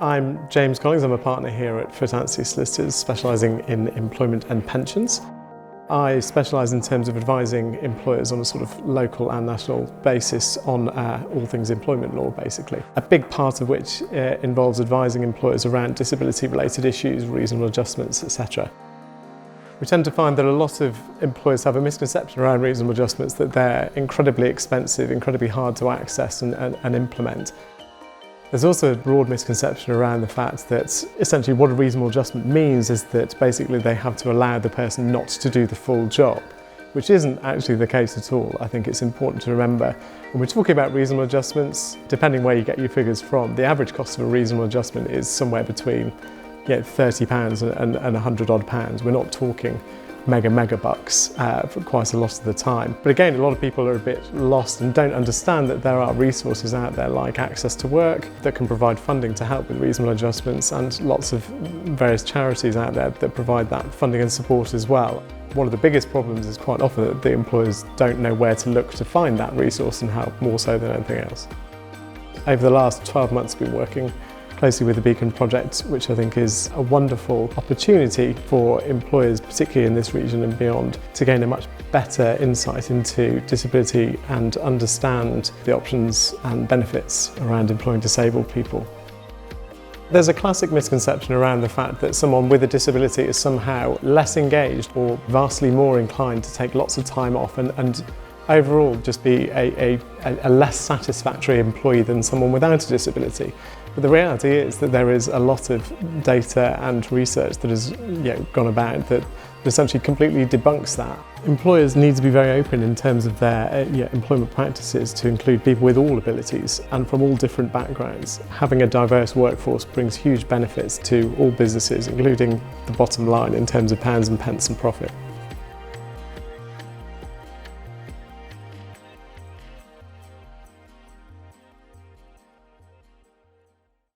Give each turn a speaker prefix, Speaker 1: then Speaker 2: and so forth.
Speaker 1: I'm James Collins. I'm a partner here at Anstey Solicitors, specialising in employment and pensions. I specialise in terms of advising employers on a sort of local and national basis on all things employment law, basically. A big part of which involves advising employers around disability-related issues, reasonable adjustments, etc. We tend to find that a lot of employers have a misconception around reasonable adjustments, that they're incredibly expensive, incredibly hard to access and implement. There's also a broad misconception around the fact that essentially what a reasonable adjustment means is that basically they have to allow the person not to do the full job, which isn't actually the case at all. I think it's important to remember when we're talking about reasonable adjustments, depending where you get your figures from, the average cost of a reasonable adjustment is somewhere between £30 and £100 odd. We're not talking mega bucks for quite a lot of the time. But again, a lot of people are a bit lost and don't understand that there are resources out there like Access to Work that can provide funding to help with reasonable adjustments, and lots of various charities out there that provide that funding and support as well. One of the biggest problems is quite often that the employers don't know where to look to find that resource and help, more so than anything else. Over the last 12 months, I've been working closely with the Beacon project, which I think is a wonderful opportunity for employers, particularly in this region and beyond, to gain a much better insight into disability and understand the options and benefits around employing disabled people. There's a classic misconception around the fact that someone with a disability is somehow less engaged or vastly more inclined to take lots of time off and overall just be a less satisfactory employee than someone without a disability. But the reality is that there is a lot of data and research that has gone about that essentially completely debunks that. Employers need to be very open in terms of their employment practices to include people with all abilities and from all different backgrounds. Having a diverse workforce brings huge benefits to all businesses, including the bottom line in terms of pounds and pence and profit.